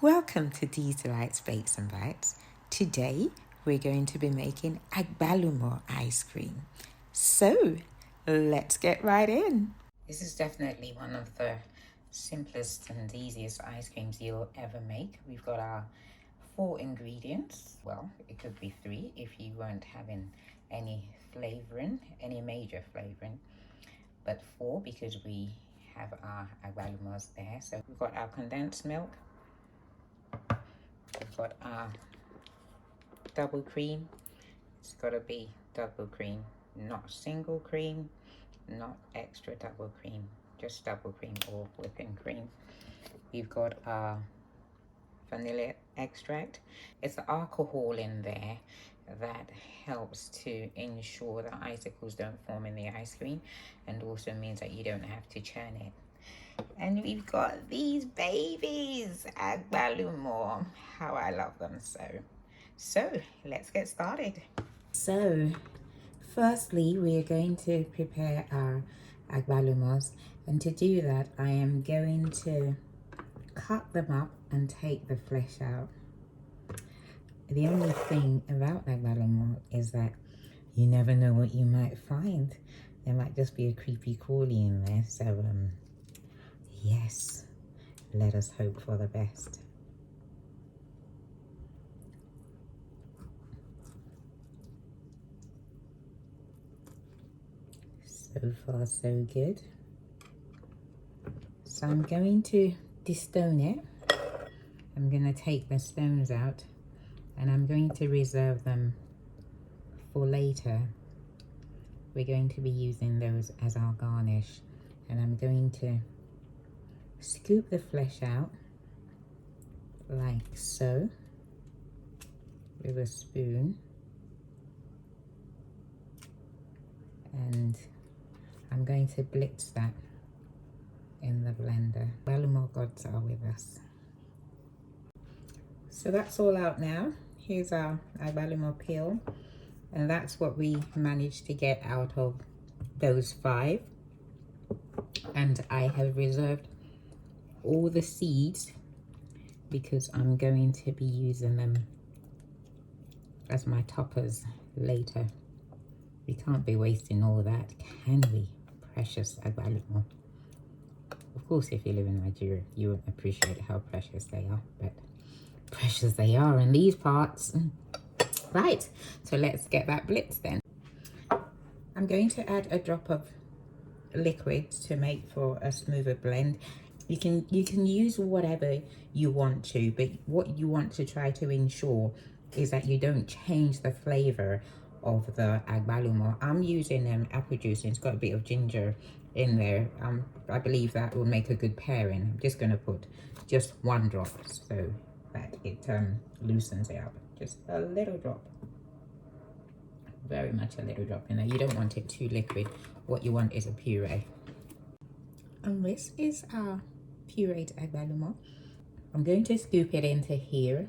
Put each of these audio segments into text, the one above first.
Welcome to D's Delights Bakes and Bites. Today we're going to be making Agbalumo ice cream. So let's get right in. This is definitely one of the simplest and easiest ice creams you'll ever make. We've got our 4 ingredients. Well, it could be 3 if you weren't having any flavoring, any major flavoring, but 4 because we have our agbalumos there. So we've got our condensed milk. We've got our double cream. It's got to be double cream, not single cream, not extra double cream, just double cream or whipping cream. We've got our vanilla extract. It's the alcohol in there that helps to ensure that icicles don't form in the ice cream, and also means that you don't have to churn it. And we've got these babies, Agbalumo. How I love them so let's get started. So firstly, we are going to prepare our agbalumos, and to do that I am going to cut them up and take the flesh out. The only thing about agbalumo is that you never know what you might find. There might just be a creepy crawly in there, so yes, let us hope for the best. So far so good. So I'm going to destone it. I'm going to take the stones out and I'm going to reserve them for later. We're going to be using those as our garnish, and I'm going to scoop the flesh out like so with a spoon, and I'm going to blitz that in the blender. Agbalumo gods are with us. So that's all out now. Here's our agbalumo peel, and that's what we managed to get out of those 5. And I have reserved all the seeds because I'm going to be using them as my toppers later. We can't be wasting all that, can we? Precious agbalumo. Of course, if you live in Nigeria, you won't appreciate how precious they are, but precious they are in these parts. Right, so let's get that blitz then. I'm going to add a drop of liquid to make for a smoother blend. You can use whatever you want to, but what you want to try to ensure is that you don't change the flavor of the agbalumo. I'm using apple juice, and it's got a bit of ginger in there. I believe that will make a good pairing. I'm just going to put just 1 drop so that it loosens it up. Just a little drop, very much a little drop in there. You don't want it too liquid. What you want is a puree. And this is our pureed agbalumo. I'm going to scoop it into here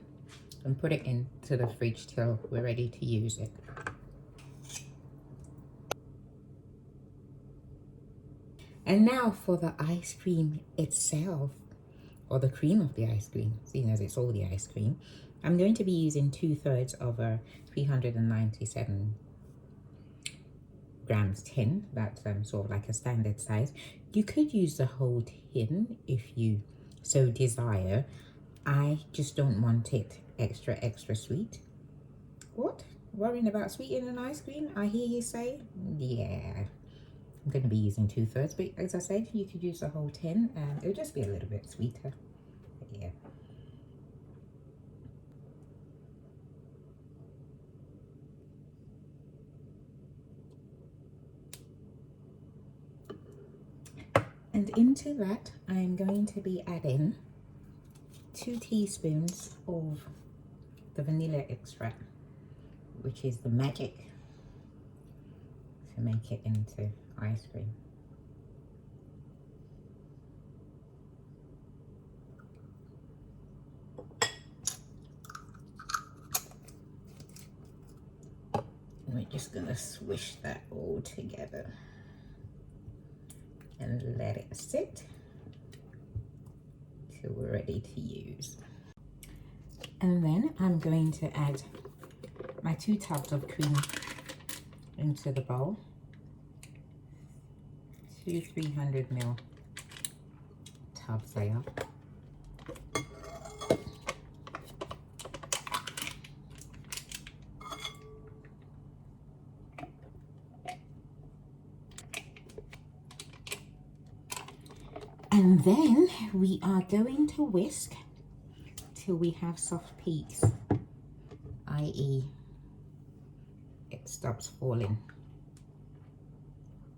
and put it into the fridge till we're ready to use it. And now for the ice cream itself, or the cream of the ice cream, seeing as it's all the ice cream. I'm going to be using 2/3 of a 397 grams tin. That's sort of like a standard size. You could use the whole tin if you so desire. I just don't want it extra sweet. What? Worrying about sweet in an ice cream? I hear you say. Yeah, I'm going to be using 2/3, but as I said, you could use the whole tin and it'll just be a little bit sweeter. But yeah. And into that, I'm going to be adding 2 teaspoons of the vanilla extract, which is the magic to make it into ice cream. And we're just going to swish that all together and let it sit till we're ready to use. And then I'm going to add my 2 tubs of cream into the bowl. 2 300ml tubs they are. And then we are going to whisk till we have soft peaks, i.e. it stops falling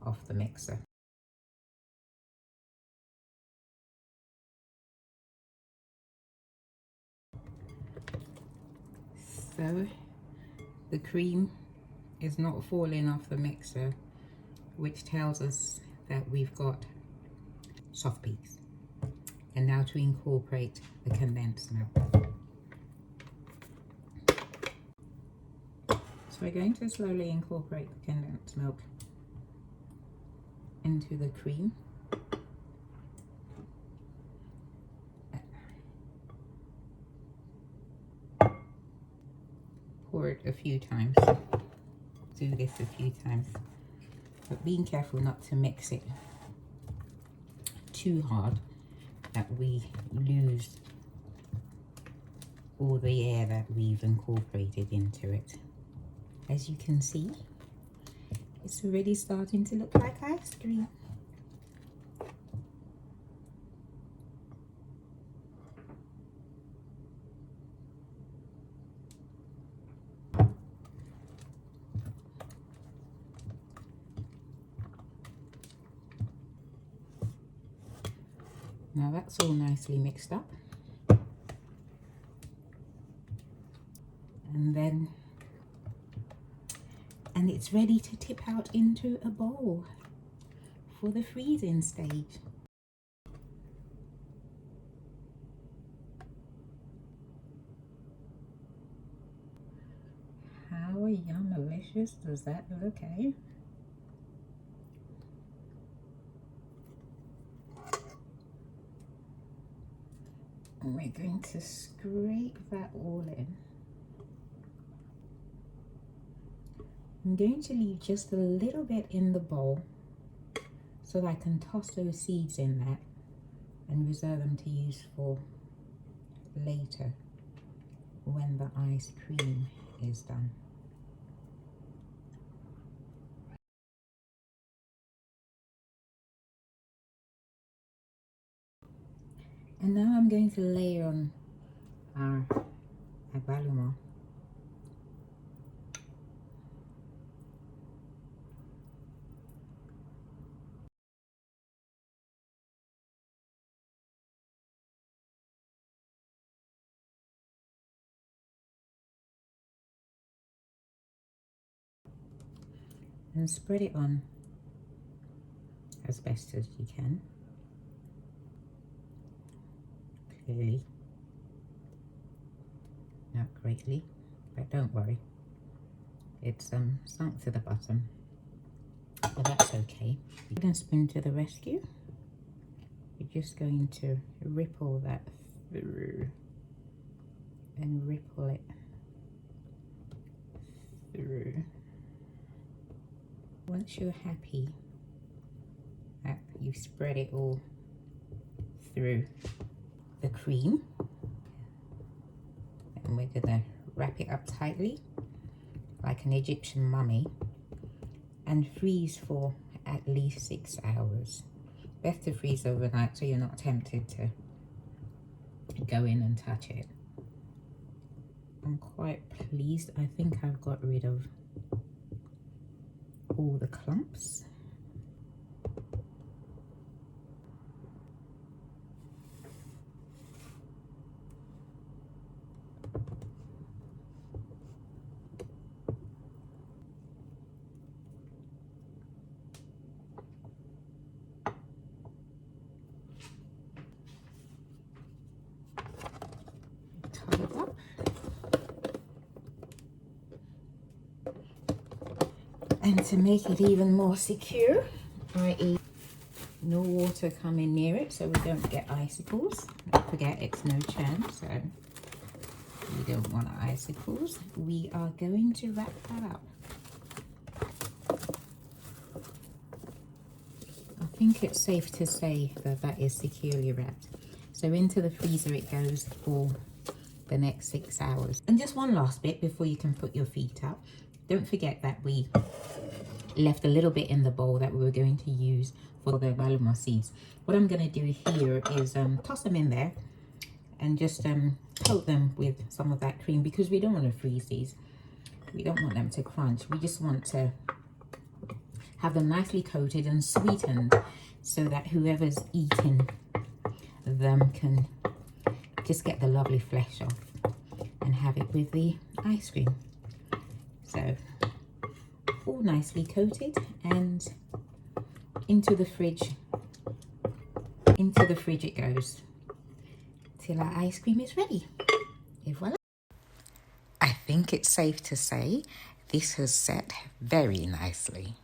off the mixer. So the cream is not falling off the mixer, which tells us that we've got soft peaks. And now to incorporate the condensed milk. So we're going to slowly incorporate the condensed milk into the cream. Pour it a few times. Do this a few times. But being careful not to mix it too hard that we lose all the air that we've incorporated into it. As you can see, it's already starting to look like ice cream. Now that's all nicely mixed up. And it's ready to tip out into a bowl for the freezing stage. How yum-alicious does that look, eh? And we're going to scrape that all in. I'm going to leave just a little bit in the bowl so that I can toss those seeds in there and reserve them to use for later when the ice cream is done. And now I'm going to layer on our agbalumo. And spread it on as best as you can. Clearly, not greatly, but don't worry. It's sunk to the bottom, but that's okay. Wooden spoon to the rescue. You're just going to ripple that through and ripple it through. Once you're happy that you've spread it all through the cream, and we're gonna wrap it up tightly like an Egyptian mummy and freeze for at least 6 hours. Best to freeze overnight so you're not tempted to go in and touch it. I'm quite pleased. I think I've got rid of all the clumps. Tie it up. And to make it even more secure, i.e. no water coming near it so we don't get icicles. Don't forget it's no churn, so you don't want icicles, we are going to wrap that up. I think it's safe to say that that is securely wrapped. So into the freezer it goes for the next 6 hours. And just one last bit before you can put your feet up. Don't forget that we left a little bit in the bowl that we were going to use for the agbalumo seeds. What I'm going to do here is toss them in there and just coat them with some of that cream, because we don't want to freeze these. We don't want them to crunch. We just want to have them nicely coated and sweetened so that whoever's eating them can just get the lovely flesh off and have it with the ice cream. So all nicely coated and into the fridge. Into the fridge it goes till our ice cream is ready. Et voila. I think it's safe to say this has set very nicely.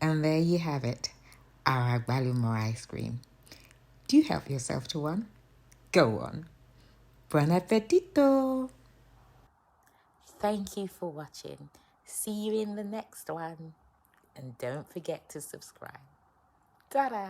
And there you have it, our agbalumo ice cream. Do help yourself to one. Go on. Buon appetito! Thank you for watching. See you in the next one. And don't forget to subscribe. Ta-da!